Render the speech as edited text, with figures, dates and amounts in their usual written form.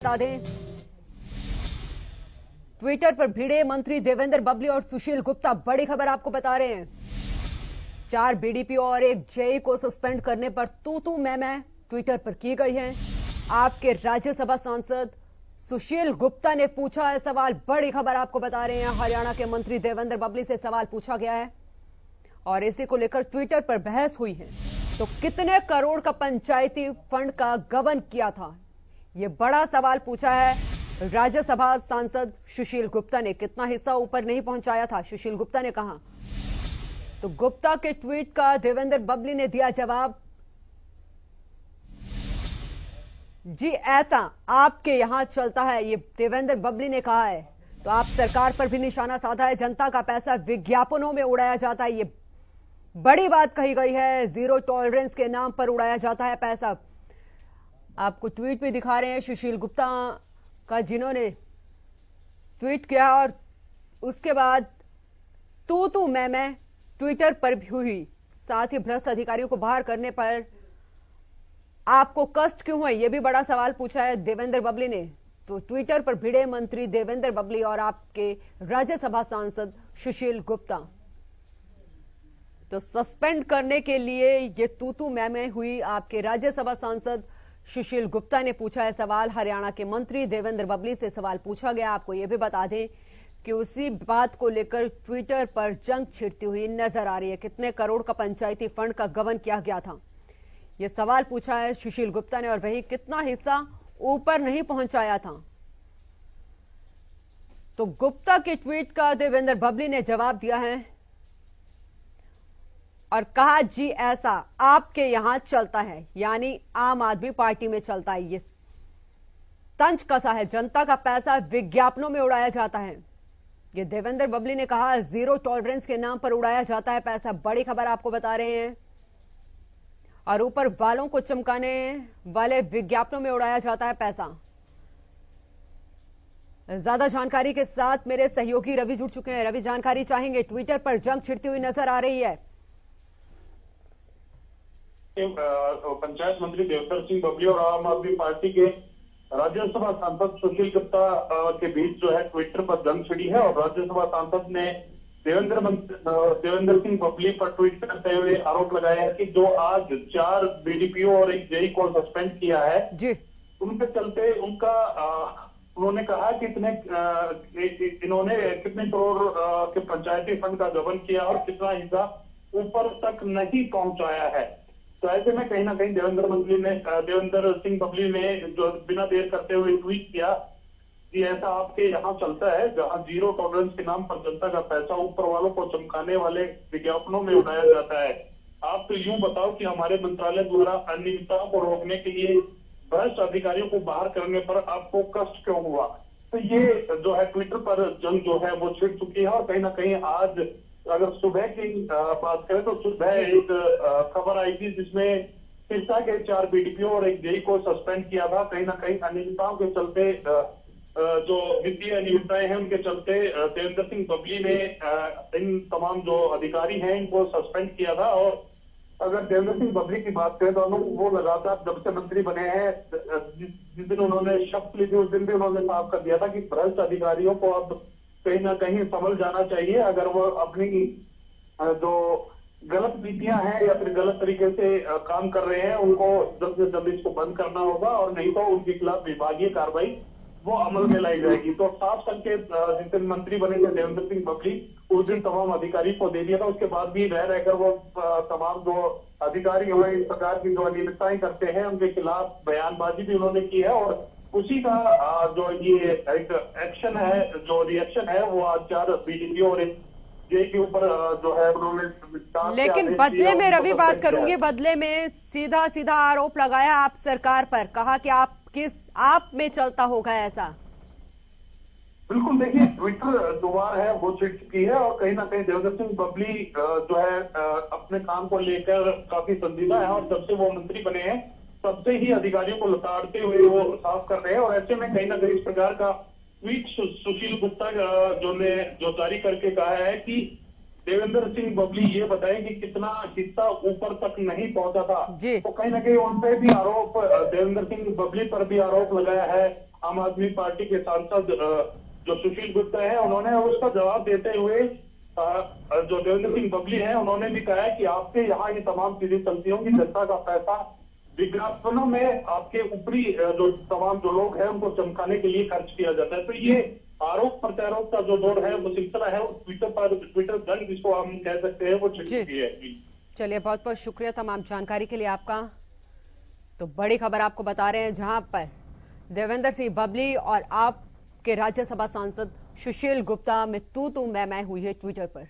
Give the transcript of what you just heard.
बता दें, ट्विटर पर भिड़े मंत्री देवेंद्र बबली और सुशील गुप्ता। बड़ी खबर आपको बता रहे हैं, 4 बीडीपीओ और एक जेई को सस्पेंड करने पर तू मैं ट्विटर पर की गई है। आपके राज्यसभा सांसद सुशील गुप्ता ने पूछा है सवाल। बड़ी खबर आपको बता रहे हैं, हरियाणा के मंत्री देवेंद्र बबली से सवाल पूछा गया है और इसी को लेकर ट्विटर पर बहस हुई है। तो कितने करोड़ का पंचायती फंड का गबन किया था, यह बड़ा सवाल पूछा है राज्यसभा सांसद सुशील गुप्ता ने। कितना हिस्सा ऊपर नहीं पहुंचाया था, सुशील गुप्ता ने कहा। तो गुप्ता के ट्वीट का देवेंद्र बबली ने दिया जवाब, जी ऐसा आपके यहां चलता है, ये देवेंद्र बबली ने कहा है। तो आप सरकार पर भी निशाना साधा है, जनता का पैसा विज्ञापनों में उड़ाया जाता है, ये बड़ी बात कही गई है। जीरो टॉलरेंस के नाम पर उड़ाया जाता है पैसा। आपको ट्वीट भी दिखा रहे हैं सुशील गुप्ता का, जिन्होंने ट्वीट किया और उसके बाद तू मैं ट्विटर पर भी हुई। साथ ही भ्रष्ट अधिकारियों को बाहर करने पर आपको कष्ट क्यों है, यह भी बड़ा सवाल पूछा है देवेंद्र बबली ने। तो ट्विटर पर भिड़े मंत्री देवेंद्र बबली और आपके राज्यसभा सांसद सुशील गुप्ता। तो सस्पेंड करने के लिए ये तू मैं हुई। आपके राज्यसभा सांसद सुशील गुप्ता ने पूछा है सवाल। हरियाणा के मंत्री देवेंद्र बबली से सवाल पूछा गया। आपको यह भी बता दें कि उसी बात को लेकर ट्विटर पर जंग छिड़ती हुई नजर आ रही है। कितने करोड़ का पंचायती फंड का गबन किया गया था, यह सवाल पूछा है सुशील गुप्ता ने, और वही कितना हिस्सा ऊपर नहीं पहुंचाया था। तो गुप्ता के ट्वीट का देवेंद्र बबली ने जवाब दिया है और कहा, जी ऐसा आपके यहां चलता है, यानी आम आदमी पार्टी में चलता है। ये तंज कसा है, जनता का पैसा विज्ञापनों में उड़ाया जाता है। ये देवेंद्र बबली ने कहा, जीरो टॉलरेंस के नाम पर उड़ाया जाता है पैसा। बड़ी खबर आपको बता रहे हैं, और ऊपर वालों को चमकाने वाले विज्ञापनों में उड़ाया जाता है पैसा। ज्यादा जानकारी के साथ मेरे सहयोगी रवि जुड़ चुके हैं। रवि, जानकारी चाहेंगे, ट्विटर पर जंग छिड़ती हुई नजर आ रही है। पंचायत मंत्री देवेंद्र सिंह बबली और आम आदमी पार्टी के राज्यसभा सांसद सुशील गुप्ता के बीच जो है ट्विटर पर जंग छिड़ी है। और राज्यसभा सांसद ने देवेंद्र सिंह बबली पर ट्वीट करते हुए आरोप लगाया है कि जो आज 4 बीडीपीओ और एक जेई को सस्पेंड किया है जी, उनके चलते उन्होंने कहा कि इन्होंने कितने करोड़ के पंचायती फंड का गबन किया और कितना हिस्सा ऊपर तक नहीं पहुंचाया है। तो ऐसे में कहीं ना कहीं देवेंद्र सिंह बबली ने जो बिना देर करते हुए ट्वीट किया कि ऐसा आपके यहाँ चलता है, जहां जीरो टॉलरेंस के नाम पर जनता का पैसा ऊपर वालों को चमकाने वाले विज्ञापनों में उड़ाया जाता है। आप तो यूं बताओ कि हमारे मंत्रालय द्वारा अनियमितताओं को रोकने के लिए भ्रष्ट अधिकारियों को बाहर करने पर आपको कष्ट क्यों हुआ। तो ये जो है ट्विटर पर जंग जो है वो छिड़ चुकी है। और कहीं ना कहीं आज अगर सुबह की बात करें तो सुबह एक खबर आई थी जिसमें सिरसा के 4 बीडीपीओ और एक जेई को सस्पेंड किया था। कहीं ना कहीं अनियमितताओं के चलते, जो वित्तीय अनियमितताएं हैं उनके चलते देवेंद्र सिंह बबली ने इन तमाम जो अधिकारी हैं इनको सस्पेंड किया था। और अगर देवेंद्र सिंह बबली की बात करें तो वो लगातार जब से मंत्री बने हैं, जिस दिन उन्होंने शपथ ली थी उस दिन भी उन्होंने साफ कर दिया था कि भ्रष्ट अधिकारियों को अब कहीं ना कहीं संभल जाना चाहिए। अगर वो अपनी जो गलत नीतियां हैं या फिर गलत तरीके से काम कर रहे हैं उनको जल्द से जल्द इसको बंद करना होगा, और नहीं तो उनके खिलाफ विभागीय कार्रवाई वो अमल में लाई जाएगी। तो साफ संकेत जिस दिन मंत्री बने थे देवेंद्र सिंह बबली, उस दिन तमाम अधिकारी को दे दिया था। उसके बाद भी रह रहकर वो तमाम जो अधिकारी हुए इस प्रकार की जो अनियमितताएं करते हैं उनके खिलाफ बयानबाजी भी उन्होंने की है। और उसी का जो ये एक एक्शन है, जो रिएक्शन है, वो आज 4 बीडीपीओ और एक जेई के ऊपर जो है उन्होंने। लेकिन बदले में रवि बात करूंगी, बदले में सीधा सीधा आरोप लगाया आप सरकार पर, कहा कि आप में चलता होगा ऐसा। बिल्कुल, देखिए ट्विटर दुआर है वो छिड़ चुकी है और कहीं ना कहीं देवेंद्र सिंह बबली जो है अपने काम को लेकर काफी संजीदा है। और जब से वो मंत्री बने हैं तब से ही अधिकारियों को लताड़ते हुए वो साफ कर रहे हैं। और ऐसे में कहीं ना कहीं इस प्रकार का ट्वीट सुशील गुप्ता जो जारी करके कहा है कि देवेंद्र सिंह बबली ये बताएं कि कितना हिस्सा ऊपर तक नहीं पहुंचा था। तो कहीं ना कहीं उन पे भी आरोप, देवेंद्र सिंह बबली पर भी आरोप लगाया है। आम आदमी पार्टी के सांसद जो सुशील गुप्ता है, उन्होंने उसका जवाब देते हुए जो देवेंद्र सिंह बबली है, उन्होंने भी कहा है कि आपके यहाँ ये तमाम चीजें चलती होंगी, जनता का पैसा विज्ञापनों में आपके ऊपरी जो तमाम जो लोग हैं उनको चमकाने के लिए खर्च किया जाता है। तो ये आरोप प्रत्यारोप का जो दौर है वो सिलसिला है, ट्विटर जंग जिसको हम कह सकते हैं, वो छिड़ चुकी है। चलिए, बहुत बहुत शुक्रिया तमाम जानकारी के लिए आपका। तो बड़ी खबर आपको बता रहे हैं, जहां पर देवेंद्र सिंह बबली और आपके राज्यसभा सांसद सुशील गुप्ता में तू मैं हुई है ट्विटर पर।